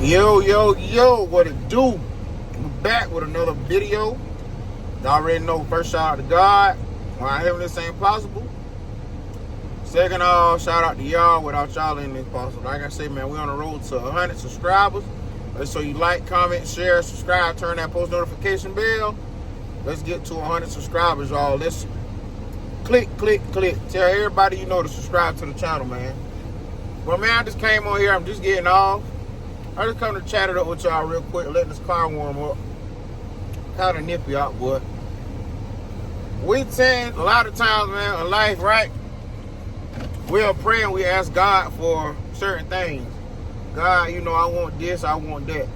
Yo, what it do? We're back with another video. Y'all already know, first shout out to God. Why heaven this ain't possible. Second shout out to y'all. Without y'all, ain't this possible. Like I say, man, we're on the road to 100 subscribers. So you like, comment, share, subscribe, turn that post notification bell. Let's get to 100 subscribers, y'all. Let's click. Tell everybody you know to subscribe to the channel, man. Well, man, I just came on here. I'm just getting off. I just come to chat it up with y'all real quick, letting this car warm up. Kind of nippy out, boy. We tend, a lot of times, man, in life, right? We'll pray and we ask God for certain things. God, you know, I want this, I want that.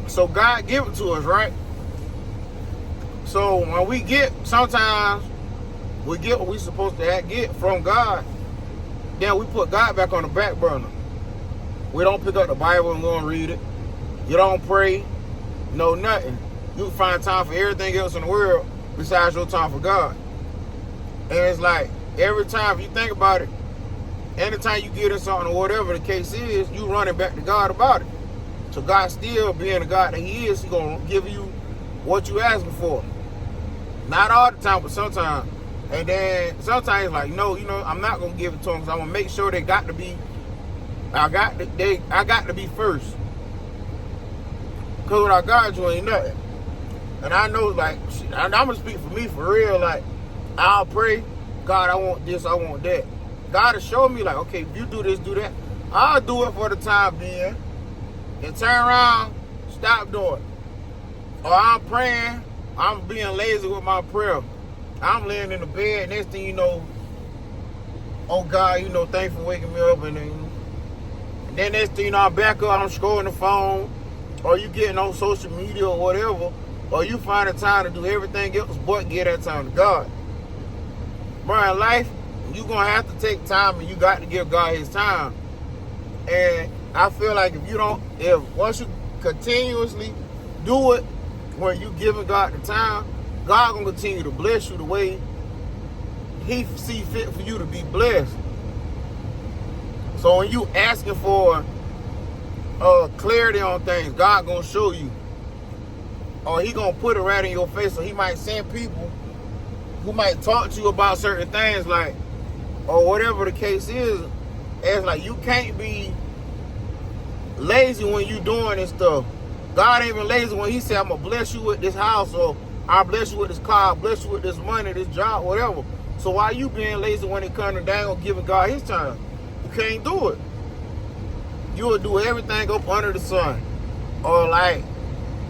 So God give it to us, right? So when we get, sometimes we get what we supposed to get from God. Then we put God back on the back burner. We don't pick up the Bible and go and read it. You don't pray, no nothing. You find time for everything else in the world besides your time for God. And it's like, every time you think about it, anytime you get in something or whatever the case is, you running back to God about it. So God still being the God that he is, he going to give you what you asking for. Not all the time, but sometimes. And then sometimes like, no, you know, I'm not going to give it to them because I'm going to make sure they got to be, I got to be first. Because without God, you ain't nothing. And I know, like, I'm going to speak for me for real. Like, I'll pray, God, I want this, I want that. God has shown me, like, okay, if you do this, do that. I'll do it for the time being. And turn around, stop doing it. Or I'm praying, I'm being lazy with my prayer. I'm laying in the bed, next thing you know, oh God, you know, thanks for waking me up. And then next thing you know, I'm back up, I'm scrolling the phone, or you getting on social media or whatever, or you find a time to do everything else but get that time to God. Bro, in life, you're going to have to take time and you got to give God his time. And I feel like if once you continuously do it, when you giving God the time, God going to continue to bless you the way he see fit for you to be blessed. So when you asking for clarity on things, God going to show you. Or he going to put it right in your face. So he might send people who might talk to you about certain things, like, or whatever the case is. It's like you can't be lazy when you doing this stuff. God ain't even lazy when he said, I'm going to bless you with this house, or I'll bless you with this car, I'll bless you with this money, this job, whatever. So why you being lazy when it comes to dang giving God his time? You can't do it. You will do everything up under the sun. Or like,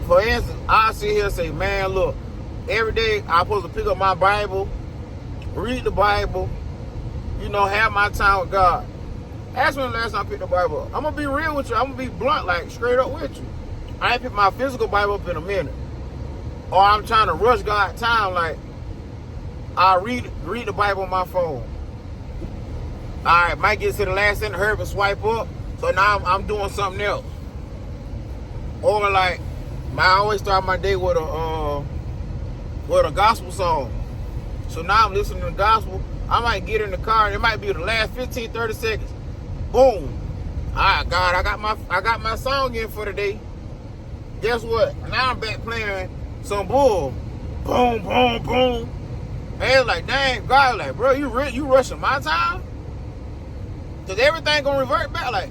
for instance, I sit here and say, man, look, every day I'm supposed to pick up my Bible, read the Bible, you know, have my time with God. Ask when the last time I picked the Bible up. I'm going to be real with you. I'm going to be blunt, like straight up with you. I ain't picked my physical Bible up in a minute. Or I'm trying to rush God's time, like I read the Bible on my phone. Alright, might get to the last sentence, hurry and swipe up. So now I'm doing something else. Or like, I always start my day with a gospel song. So now I'm listening to the gospel. I might get in the car, it might be the last 15, 30 seconds. Boom. Alright, God, I got my song in for the day. Guess what? Now I'm back playing some bull. Boom, boom, boom. And it's like, dang, God, like, bro, you rushing my time? Because everything going to revert back. Like,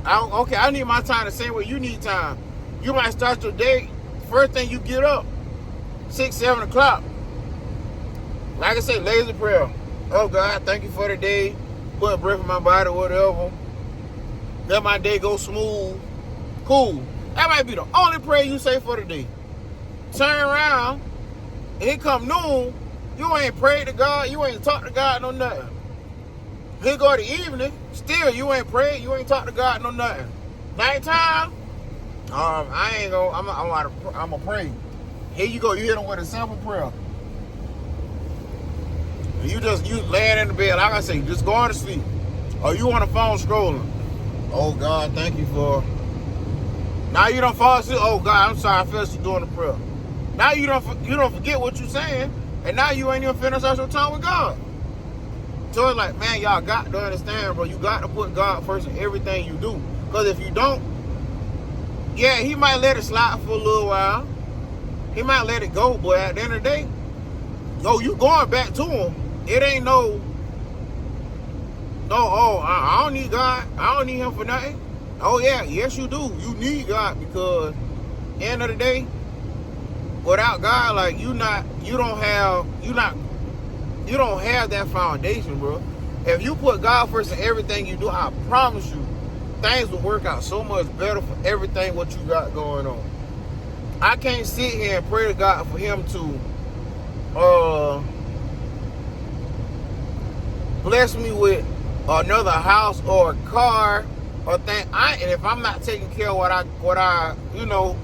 I need my time the same way you need time. You might start your day, first thing you get up, 6, 7 o'clock. Like I say, lazy prayer. Oh, God, thank you for the day. Put a breath in my body, whatever. Let my day go smooth. Cool. That might be the only prayer you say for the day. Turn around, and it come noon, you ain't prayed to God, you ain't talked to God, no nothing. Here go the evening, still you ain't prayed, you ain't talked to God, no nothing. Nighttime, I'm gonna pray. Here you go, you hit them with a simple prayer. You laying in the bed, like I say, just going to sleep. Or you on the phone scrolling. Oh God, thank you for. Now you don't fall asleep. Oh God, I'm sorry, I fell asleep doing the prayer. Now you don't forget what you're saying, and now you ain't even finished out your time with God. So it's like, man, y'all got to understand, bro. You got to put God first in everything you do. Because if you don't, yeah, he might let it slide for a little while. He might let it go, but at the end of the day, yo, you going back to him. It ain't no, I don't need God. I don't need him for nothing. Oh yeah, yes you do. You need God because at the end of the day, without God, like you don't have that foundation, bro. If you put God first in everything you do, I promise you, things will work out so much better for everything what you got going on. I can't sit here and pray to God for him to bless me with another house or a car or thing. And if I'm not taking care of what I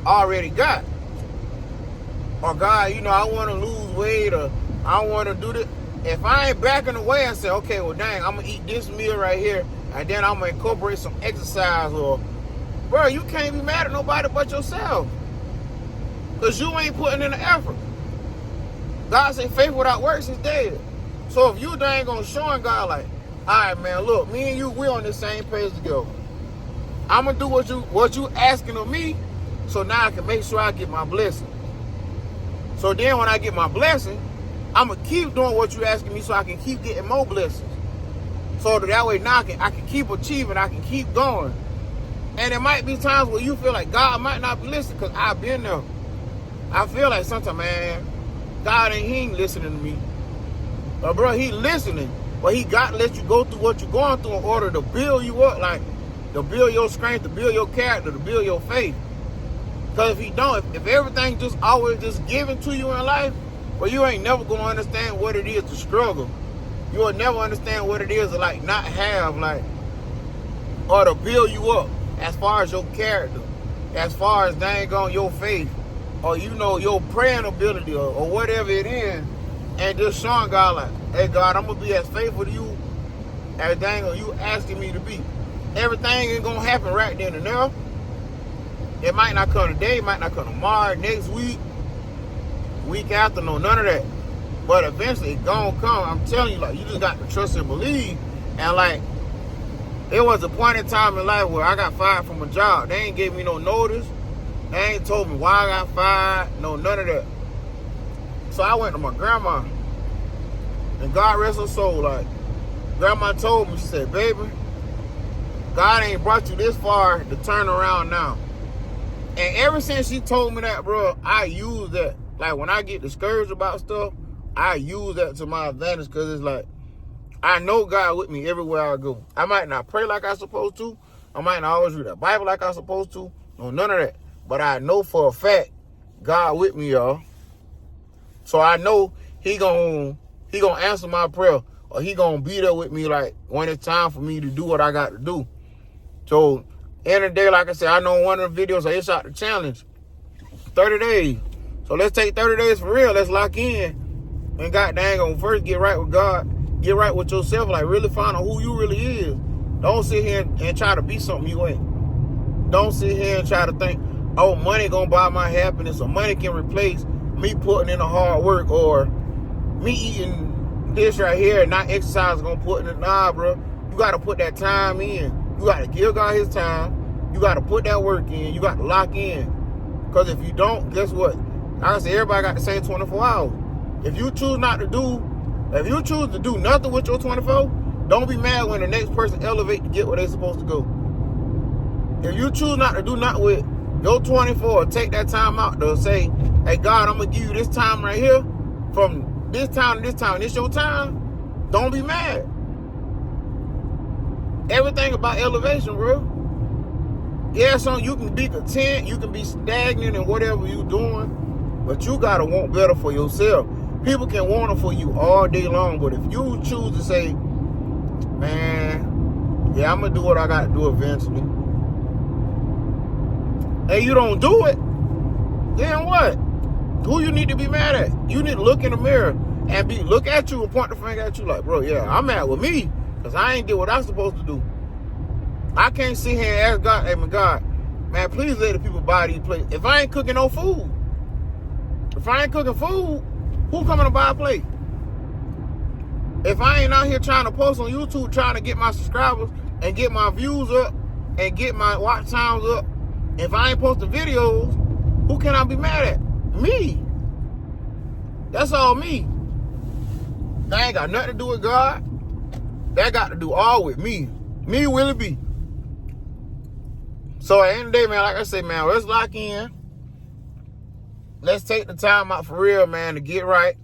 already got. Or God, I want to lose weight, or I want to do this. If I ain't backing away and say, okay, well, dang, I'm going to eat this meal right here, and then I'm going to incorporate some exercise, or, bro, you can't be mad at nobody but yourself. Because you ain't putting in the effort. God said faith without works is dead. So if you dang on showing God, like, all right, man, look, me and you, we on the same page together. I'm going to do what you asking of me, so now I can make sure I get my blessing. So then when I get my blessing, I'm going to keep doing what you're asking me so I can keep getting more blessings. So that way now I can keep achieving, I can keep going. And there might be times where you feel like God might not be listening because I've been there. I feel like sometimes, man, God ain't listening to me. But bro, he listening. But he got to let you go through what you're going through in order to build you up, like to build your strength, to build your character, to build your faith. Because if he don't, if everything just always just given to you in life, well, you ain't never going to understand what it is to struggle. You will never understand what it is to like not have, like, or to build you up as far as your character, as far as dang on your faith, or your praying ability, or whatever it is, and just showing God like, hey God, I'm gonna be as faithful to you as dang on you asking me to be. Everything ain't gonna happen right then and there. It might not come today, it might not come tomorrow, next week, week after, no, none of that. But eventually it's gonna come. I'm telling you, like, you just got to trust and believe. And like, it was a point in time in life where I got fired from a job. They ain't gave me no notice. They ain't told me why I got fired. No, none of that. So I went to my grandma. And God rest her soul, like, grandma told me, she said, baby, God ain't brought you this far to turn around now. And ever since she told me that, bro, I use that. Like, when I get discouraged about stuff, I use that to my advantage because it's like, I know God with me everywhere I go. I might not pray like I'm supposed to. I might not always read the Bible like I'm supposed to. No, none of that. But I know for a fact, God with me, y'all. So I know he gonna answer my prayer, or he gonna be there with me, like, when it's time for me to do what I got to do. So, end of the day, like I said, I know one of the videos I shot the challenge, 30 days. So let's take 30 days for real. Let's lock in. And God dang on, first get right with God. Get right with yourself. Like, really find out who you really is. Don't sit here and try to be something you ain't. Don't sit here and try to think, oh, money gonna buy my happiness, or money can replace me putting in the hard work, or me eating this right here and not exercising gonna put in it. Nah, bro. You gotta put that time in. You gotta give God his time. You gotta put that work in. You gotta lock in. Because if you don't, guess what? Like I said, everybody got the same 24 hours. If you choose to do nothing with your 24, don't be mad when the next person elevate to get where they're supposed to go. If you choose not to do nothing with your 24, take that time out to say, hey, God, I'm going to give you this time right here. From this time to this time, this your time. Don't be mad. Everything about elevation, bro. Yeah, so you can be content, you can be stagnant in whatever you're doing, but you got to want better for yourself. People can want it for you all day long, but if you choose to say, man, yeah, I'm going to do what I got to do eventually, and you don't do it, then what? Who you need to be mad at? You need to look in the mirror and look at you and point the finger at you like, bro, yeah, I'm mad with me because I ain't did what I'm supposed to do. I can't sit here and ask God, hey, my God, man, please let the people buy these plates. If I ain't cooking no food, if I ain't cooking food, who coming to buy a plate? If I ain't out here trying to post on YouTube, trying to get my subscribers and get my views up and get my watch times up. If I ain't posting videos, who can I be mad at? Me. That's all me. That ain't got nothing to do with God. That got to do all with me. Me, Willie B. So at the end of the day, man, like I say, man, let's lock in. Let's take the time out for real, man, to get right.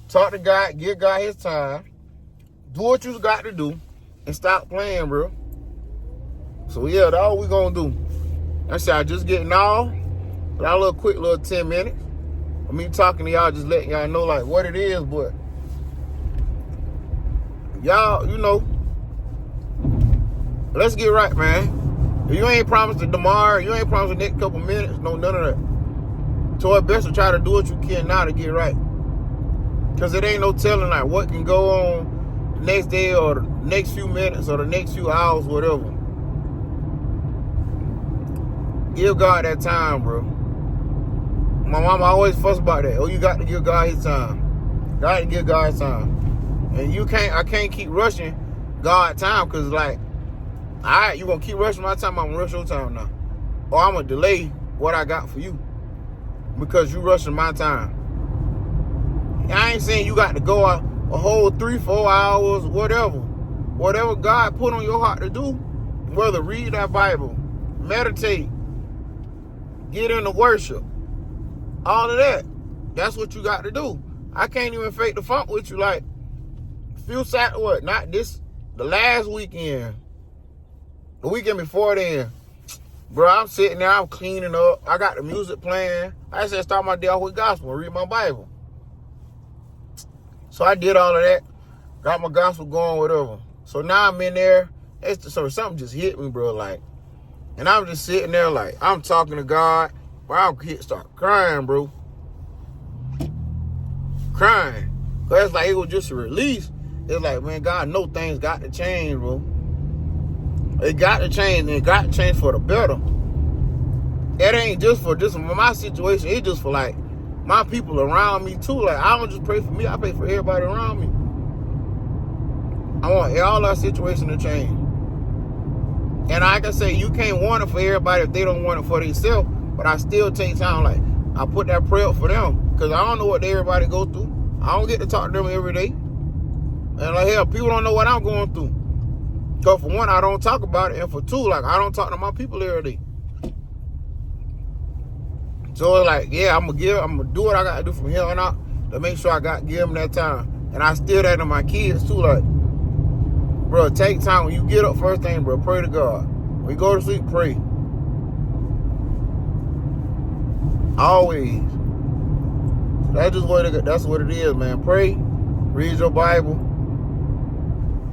Talk to God, give God his time. Do what you got to do and stop playing, bro. So yeah, that's all we gonna do. I said, I just getting all. But a little quick little 10 minutes. I mean, talking to y'all, just letting y'all know like what it is, but y'all, you know, let's get right, man. If you ain't promised it tomorrow, you ain't promised the next couple minutes, no, none of that. So it's best to try to do what you can now to get right. Because it ain't no telling like what can go on the next day or the next few minutes or the next few hours, whatever. Give God that time, bro. My mama always fuss about that. Oh, you got to give God his time. Got to give God his time. And I can't keep rushing God time because like, all right, you going to keep rushing my time, I'm going to rush your time now. Or I'm going to delay what I got for you because you rushing my time. I ain't saying you got to go a whole 3-4 hours, whatever. Whatever God put on your heart to do, whether read that Bible, meditate, get into worship, all of that. That's what you got to do. I can't even fake the funk with you like not this, the last weekend. The weekend before then. Bro, I'm sitting there, I'm cleaning up. I got the music playing. I said start my day off with gospel and read my Bible. So I did all of that. Got my gospel going, whatever. So now I'm in there. So something just hit me, bro. Like, and I'm just sitting there like, I'm talking to God. Bro, I'm start crying, bro. Crying. Because it's like it was just a release. It's like, man, God know things got to change, bro. It got to change, and it got to change for the better. It ain't just for my situation. It's just for, like, my people around me, too. Like, I don't just pray for me. I pray for everybody around me. I want all our situation to change. And like I say, you can't want it for everybody if they don't want it for themselves. But I still take time, like, I put that prayer up for them. Because I don't know what everybody go through. I don't get to talk to them every day. And like, hell, people don't know what I'm going through. Because for one, I don't talk about it. And for two, like, I don't talk to my people every day. So it's like, yeah, I'm going to do what I got to do from here on out to make sure give them that time. And I still that to my kids, too. Like, bro, take time. When you get up, first thing, bro, pray to God. When you go to sleep, pray. Always. That's what it is, man. Pray, read your Bible,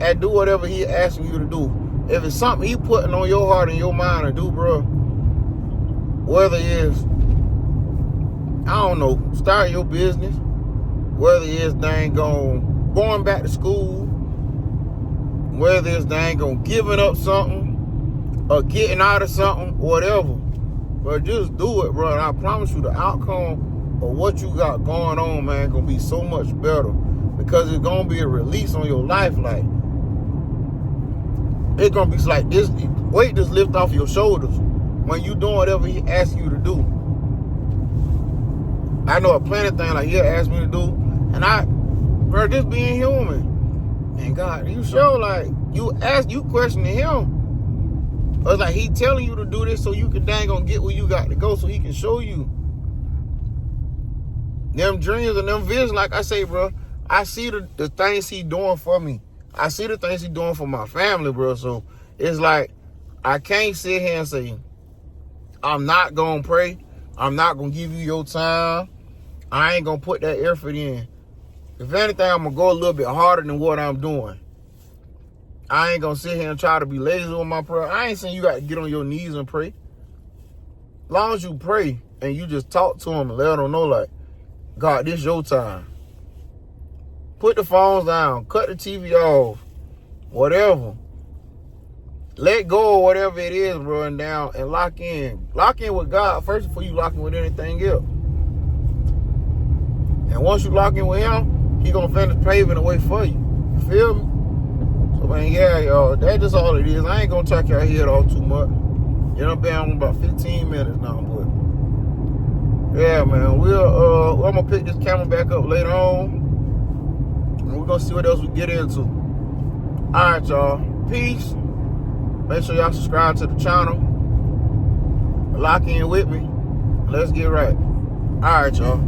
and do whatever he asking you to do. If it's something he putting on your heart and your mind to do, bro, whether it's, I don't know, start your business, whether it's going back to school, whether it's giving up something or getting out of something, whatever. But just do it, bro. And I promise you the outcome of what you got going on, man, gonna be so much better. Because it's gonna be a release on your life. Like, it's gonna be like this weight just lift off your shoulders when you doing whatever he asks you to do. I know a plenty of things like he'll ask me to do. And bro, just being human. And God, you sure, like, you questioning him. It's like he telling you to do this so you can gonna get where you got to go so he can show you. Them dreams and them visions, like I say, bro, I see the things he doing for me. I see the things he doing for my family, bro. So it's like, I can't sit here and say, I'm not going to pray. I'm not going to give you your time. I ain't going to put that effort in. If anything, I'm going to go a little bit harder than what I'm doing. I ain't going to sit here and try to be lazy with my prayer. I ain't saying you got to get on your knees and pray. As long as you pray and you just talk to him and let him know, like, God, this your time. Put the phones down. Cut the TV off. Whatever. Let go of whatever it is, bro, and lock in. Lock in with God first before you lock in with anything else. And once you lock in with him, he gonna finish paving the way for you. You feel me? So, man, yeah, y'all, that's just all it is. I ain't gonna talk your head off too much. You know, been on about 15 minutes now, boy. Yeah, man. I'm gonna pick this camera back up later on, and we're gonna see what else we get into. All right, y'all. Peace. Make sure y'all subscribe to the channel. Lock in with me. Let's get right. All right, y'all.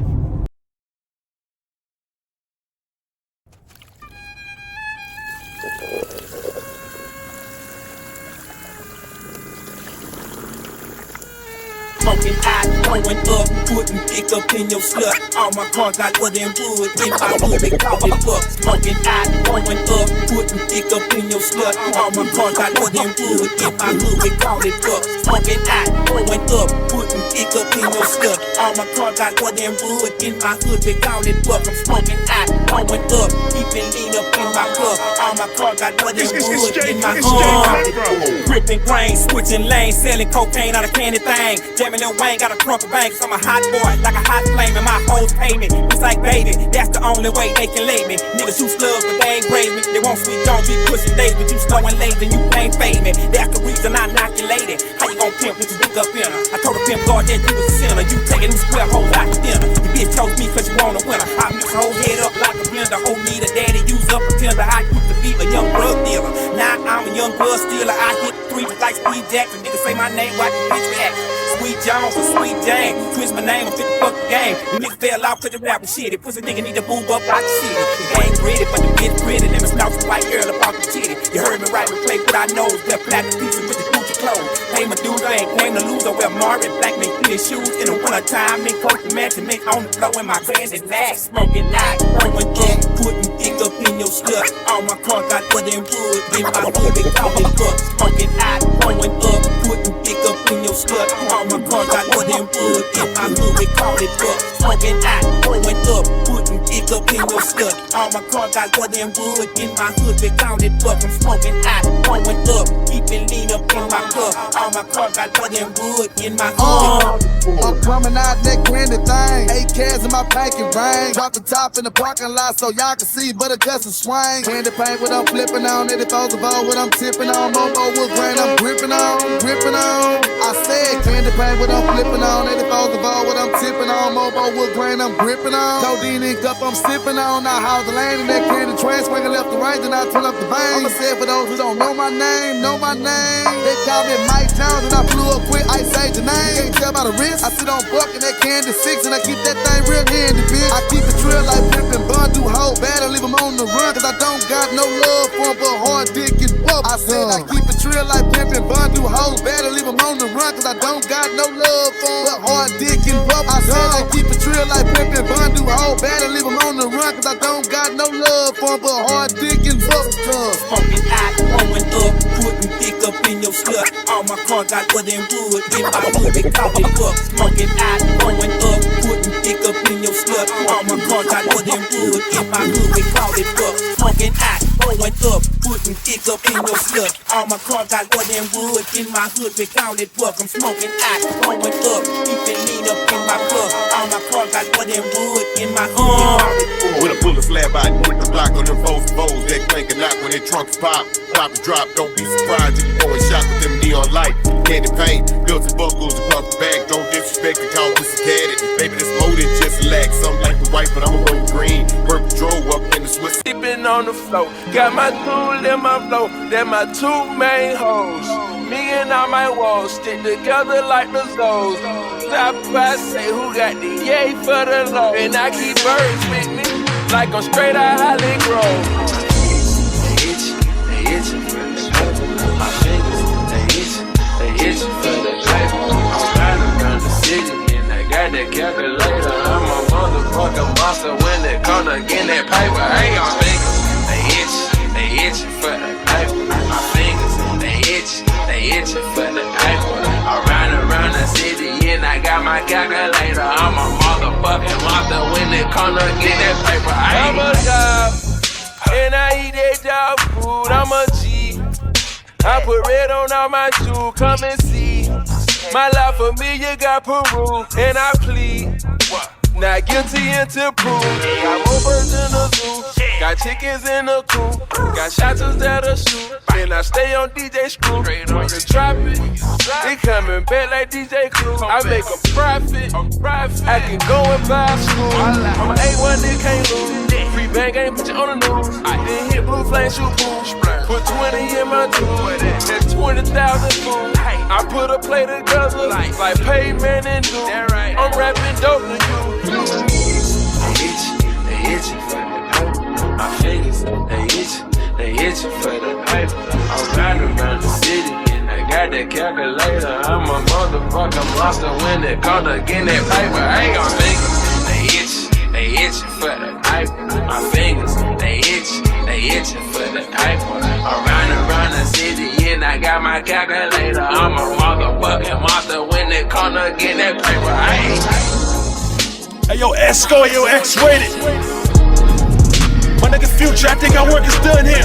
Smoking hot, going up, putting dick up in your slut. All my cars got wood and wood, in my hood they call it buck. Smoking hot, going up, putting dick up in your slut. All my cars got wood and wood, in my hood they call it buck. Smoking hot, going up, putting dick up in your slut. All my cars got wood and wood, in my hood they call it buck. I'm smoking hot, going up, keeping lean up in my cup. All my cars got wood and wood, in my hood. Ripping grain, switching lanes, selling cocaine out of candy thing. Jamming Lil Wayne got a crumple bank, cause I'm a hot boy, like a hot flame, and my hoes pay me. It's like, baby, that's the only way they can lay me. Niggas shoot slugs, but they ain't brave me. They want sweet, don't be pushing days, but you slow and lazy, you ain't fade me. That's the reason I knock you lady. How you gon' pimp with you dick up in her? I told the pimp Lord that you was a sinner. You taking them square hoes out to dinner. You bitch chose me cause you want a winner. I mix her whole head up like a blender. Whole need a daddy, use up a tender. I used to be a young drug dealer. Now I'm a young blood stealer. I hit three like Steve Jackson. Niggas say my name, watch the bitch react. Sweet Jones or Sweet Jane, twist my name, I'm 50 fuck the game. The nigga fell off cause you rapping shit. It pussy nigga need to move up out the city. The game gritty, but the bitch pretty. Let me snout some white girl about the titty. You heard me right, we play with our nose. Left platinum pieces with the Gucci clothes. Pay my dues, I ain't claim to lose. I wear Marvin black make clear shoes. In the winter time, make coat the match and make on the floor in my granddad's lack. Smoking night, throwing up, putting dick up in your slut. All my cars got wood and wood. In my hood, they call it buck. Smoking hot, throwing up, putting dick up in your slut. All my cars got wood and wood. In my hood, we call it buck. Smoking hot, throwing up, putting dick up in your slut. All my cars got wood and wood. In my hood, we call it buck. I'm smoking hot, throwing up, keeping lean up in my cup. All my cars got wood and wood. In my hood. I'm coming out that granny thing. 8 cans in my panky ring. Drop the top in the parking lot so y'all can see, but it doesn't swing. Candy paint what I'm flipping on. 84's of all what I'm tipping on. Momo wood grain I'm gripping on, gripping on. I said candy paint what I'm flipping on. 84's of all what I'm tipping on. Momo wood grain I'm gripping on. Codeine ink up I'm sipping on. I house the lane in that candy train. Swinging left to right, then I turn up the vein. I'ma say it for those who don't know my name, know my name. They call me Mike Jones and I flew up quick. Ice Age your name. Can't tell by the wrist. I sit on buck and that candy 6 and I keep that thing real handy, bitch. I keep it trill like Pippin, Bun, do hold bad and leave them on the run. Cause I don't got no love for them, but hard dick and whoop. I said I keep it trill like Pippin, Bun, do hold bad and leave them on the run. Cause I don't got no love for them, but hard dick and whoop. I said I keep it trill like Pippin, Bun, do hold bad and leave them on the run. Cause I don't got no love for them, but hard dick and whoop. Smoking hot, throwing up, putting dick up in your slut. All my cars got wood and wood. In my hood, they call it buck. Smoking hot, throwing up, putting dick up in your slut. All my cars got wood and wood. In my hood, they call it buck. Smoking hot, throwing up, putting dick up in your slut. All my cars got wood and wood. In my hood, they call it buck. I'm smoking hot, throwing up, keeping lean up in my cup. All my cars got wood and wood. In my hood, they call it buck. With a bullet flat by with the block on them foes, that clank a knock when their trunks pop. Pop and drop, don't be surprised if you going shot with them neon light. Candy paint, belts and buckles across the back. Don't disrespect the call, this caddy. Baby, this more than just lack. Some like the white, but I'ma go green. Purple drove up in the Swiss. Sleeping on the floor, got my tool in my flow. They're my two main hoes. Me and all my walls stick together like the Zoes. Stop by, say who got the yay for the low. And I keep birds with me, like I'm straight out Holly Grove. They itchin' for the paper. My fingers, they itchin' for the paper. I'm riding around the city and I got that calculator. I'm a motherfucking monster when they come to get that paper. Hey, y'all fingers, they itchin' for the paper. My fingers, they itchin' for the paper. I'm riding around the city and I got my calculator. I'm a motherfucking monster when they come to get that paper. I'm a dog. And I eat that dog food, I'm a G. I put red on all my shoes, come and see. My life familiar got Peru, and I plead. Not guilty until proved. Got more birds in the zoo. Got chickens in the coop, got shotters that'll shoot. And I stay on DJ Screw. When you drop it, it coming back like DJ Clue. I make a profit. I can go and buy a school. I'm an A1 that can't lose. Free bang ain't put you on the news. Then hit blue flame, shoot pool. Put 20 in my tube. That's 20,000 food. I put a plate together like pavement and do. I'm rapping dope to you. They itchy for the pipe. My fingers, they itchy for the pipe. I'm riding around the city and I got that calculator. I'm a motherfucking monster when it comes to getting that paper. I ain't gon' fingers, they itchy for the pipe. My fingers, they itchy for the pipe. I'm riding around the city and I got my calculator. I'm a motherfucking monster when it comes to getting that paper. Hey yo, Esco, yo, X-rated. My nigga Future, I think our work is done here.